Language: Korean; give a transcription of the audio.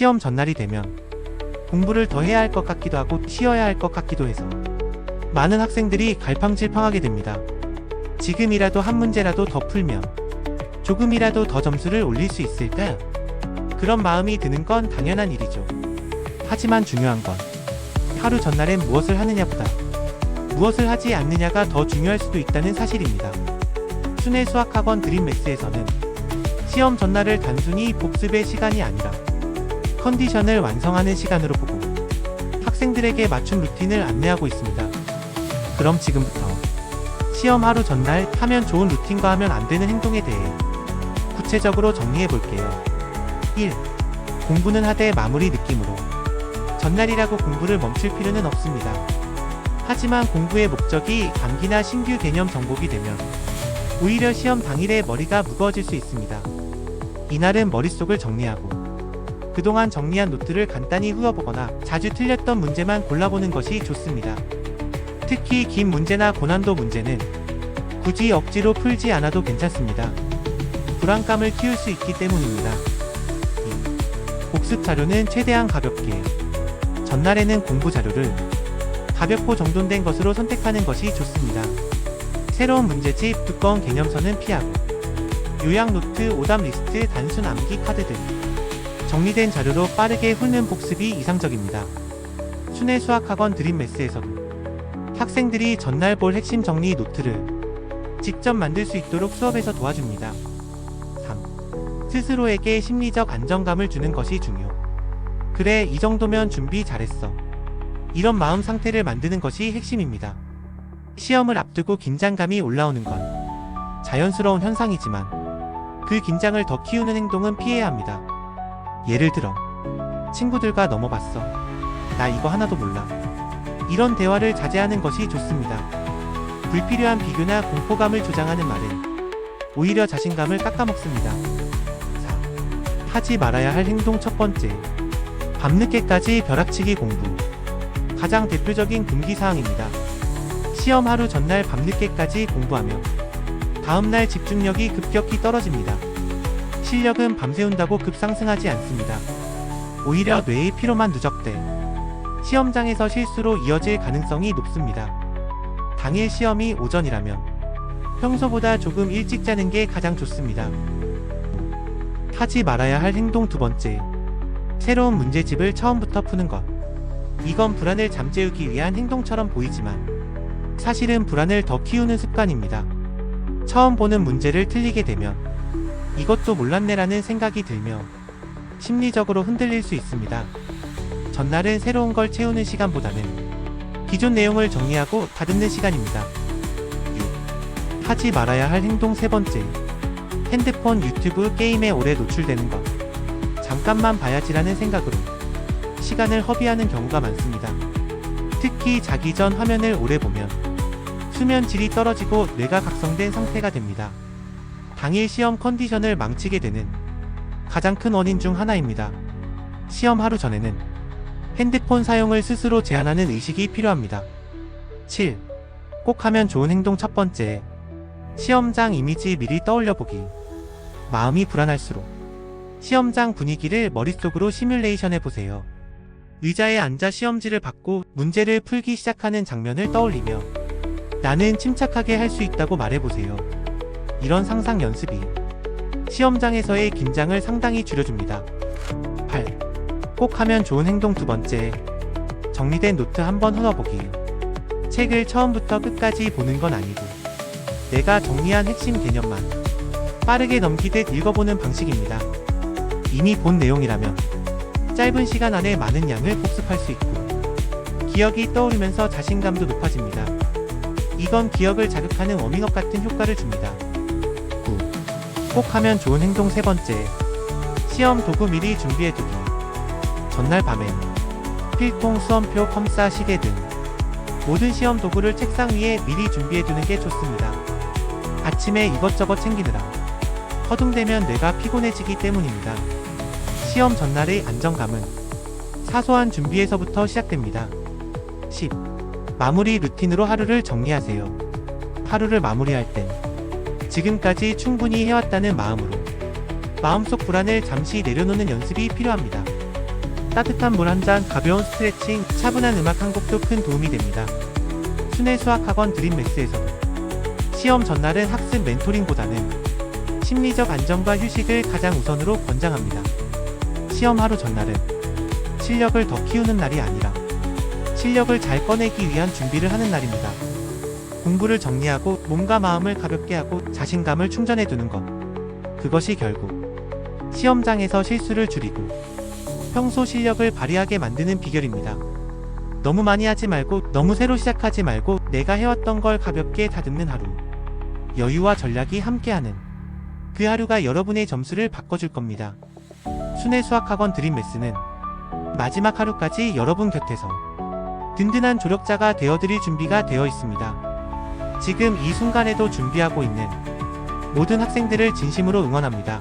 시험 전날이 되면 공부를 더 해야 할 것 같기도 하고 쉬어야 할 것 같기도 해서 많은 학생들이 갈팡질팡하게 됩니다. 지금이라도 한 문제라도 더 풀면 조금이라도 더 점수를 올릴 수 있을까? 그런 마음이 드는 건 당연한 일이죠. 하지만 중요한 건 하루 전날엔 무엇을 하느냐보다 무엇을 하지 않느냐가 더 중요할 수도 있다는 사실입니다. 순회 수학학원 드림매스에서는 시험 전날을 단순히 복습의 시간이 아니라 컨디션을 완성하는 시간으로 보고 학생들에게 맞춤 루틴을 안내하고 있습니다. 그럼 지금부터 시험 하루 전날 하면 좋은 루틴과 하면 안 되는 행동에 대해 구체적으로 정리해 볼게요. 1. 공부는 하되 마무리 느낌으로. 전날이라고 공부를 멈출 필요는 없습니다. 하지만 공부의 목적이 암기나 신규 개념 정복이 되면 오히려 시험 당일에 머리가 무거워질 수 있습니다. 이날은 머릿속을 정리하고 그동안 정리한 노트를 간단히 훑어보거나 자주 틀렸던 문제만 골라보는 것이 좋습니다. 특히 긴 문제나 고난도 문제는 굳이 억지로 풀지 않아도 괜찮습니다. 불안감을 키울 수 있기 때문입니다. 2. 복습 자료는 최대한 가볍게. 전날에는 공부 자료를 가볍고 정돈된 것으로 선택하는 것이 좋습니다. 새로운 문제집, 두꺼운 개념서는 피하고 요약 노트, 오답 리스트, 단순 암기 카드 등 정리된 자료로 빠르게 훑는 복습이 이상적입니다. 순회 수학학원 드림매스에서도 학생들이 전날 볼 핵심 정리 노트를 직접 만들 수 있도록 수업에서 도와줍니다. 3. 스스로에게 심리적 안정감을 주는 것이 중요. 그래, 이 정도면 준비 잘했어. 이런 마음 상태를 만드는 것이 핵심입니다. 시험을 앞두고 긴장감이 올라오는 건 자연스러운 현상이지만 그 긴장을 더 키우는 행동은 피해야 합니다. 예를 들어 친구들과 넘어봤어. 나 이거 하나도 몰라. 이런 대화를 자제하는 것이 좋습니다. 불필요한 비교나 공포감을 조장하는 말은 오히려 자신감을 깎아먹습니다. 4. 하지 말아야 할 행동 첫 번째. 밤늦게까지 벼락치기 공부. 가장 대표적인 금기사항입니다. 시험 하루 전날 밤늦게까지 공부하며 다음날 집중력이 급격히 떨어집니다. 실력은 밤새운다고 급상승하지 않습니다. 오히려 뇌의 피로만 누적돼 시험장에서 실수로 이어질 가능성이 높습니다. 당일 시험이 오전이라면 평소보다 조금 일찍 자는 게 가장 좋습니다. 하지 말아야 할 행동 두 번째. 새로운 문제집을 처음부터 푸는 것. 이건 불안을 잠재우기 위한 행동처럼 보이지만 사실은 불안을 더 키우는 습관입니다. 처음 보는 문제를 틀리게 되면 이것도 몰랐네라는 생각이 들며 심리적으로 흔들릴 수 있습니다. 전날은 새로운 걸 채우는 시간보다는 기존 내용을 정리하고 다듬는 시간입니다. 6. 하지 말아야 할 행동 세 번째. 핸드폰, 유튜브, 게임에 오래 노출되는 것. 잠깐만 봐야지라는 생각으로 시간을 허비하는 경우가 많습니다. 특히 자기 전 화면을 오래 보면 수면 질이 떨어지고 뇌가 각성된 상태가 됩니다. 당일 시험 컨디션을 망치게 되는 가장 큰 원인 중 하나입니다. 시험 하루 전에는 핸드폰 사용을 스스로 제한하는 의식이 필요합니다. 7. 꼭 하면 좋은 행동 첫 번째. 시험장 이미지 미리 떠올려보기. 마음이 불안할수록 시험장 분위기를 머릿속으로 시뮬레이션 해보세요. 의자에 앉아 시험지를 받고 문제를 풀기 시작하는 장면을 떠올리며 나는 침착하게 할 수 있다고 말해보세요. 이런 상상 연습이 시험장에서의 긴장을 상당히 줄여줍니다. 8. 꼭 하면 좋은 행동 두 번째. 정리된 노트 한번 훑어보기. 책을 처음부터 끝까지 보는 건 아니고 내가 정리한 핵심 개념만 빠르게 넘기듯 읽어보는 방식입니다. 이미 본 내용이라면 짧은 시간 안에 많은 양을 복습할 수 있고 기억이 떠오르면서 자신감도 높아집니다. 이건 기억을 자극하는 워밍업 같은 효과를 줍니다. 9. 꼭 하면 좋은 행동 세 번째. 시험 도구 미리 준비해두기. 전날 밤엔 필통, 수험표, 컴싸, 시계 등 모든 시험 도구를 책상 위에 미리 준비해두는 게 좋습니다. 아침에 이것저것 챙기느라 허둥대면 뇌가 피곤해지기 때문입니다. 시험 전날의 안정감은 사소한 준비에서부터 시작됩니다. 10. 마무리 루틴으로 하루를 정리하세요. 하루를 마무리할 땐 지금까지 충분히 해왔다는 마음으로 마음속 불안을 잠시 내려놓는 연습이 필요합니다. 따뜻한 물 한 잔, 가벼운 스트레칭, 차분한 음악 한 곡도 큰 도움이 됩니다. 순회 수학학원 드림맥스에서도 시험 전날은 학습 멘토링보다는 심리적 안정과 휴식을 가장 우선으로 권장합니다. 시험 하루 전날은 실력을 더 키우는 날이 아니라 실력을 잘 꺼내기 위한 준비를 하는 날입니다. 공부를 정리하고 몸과 마음을 가볍게 하고 자신감을 충전해 두는 것. 그것이 결국 시험장에서 실수를 줄이고 평소 실력을 발휘하게 만드는 비결입니다. 너무 많이 하지 말고 너무 새로 시작하지 말고 내가 해왔던 걸 가볍게 다듬는 하루. 여유와 전략이 함께하는 그 하루가 여러분의 점수를 바꿔줄 겁니다. 순회 수학학원 드림메스는 마지막 하루까지 여러분 곁에서 든든한 조력자가 되어드릴 준비가 되어 있습니다. 지금 이 순간에도 준비하고 있는 모든 학생들을 진심으로 응원합니다.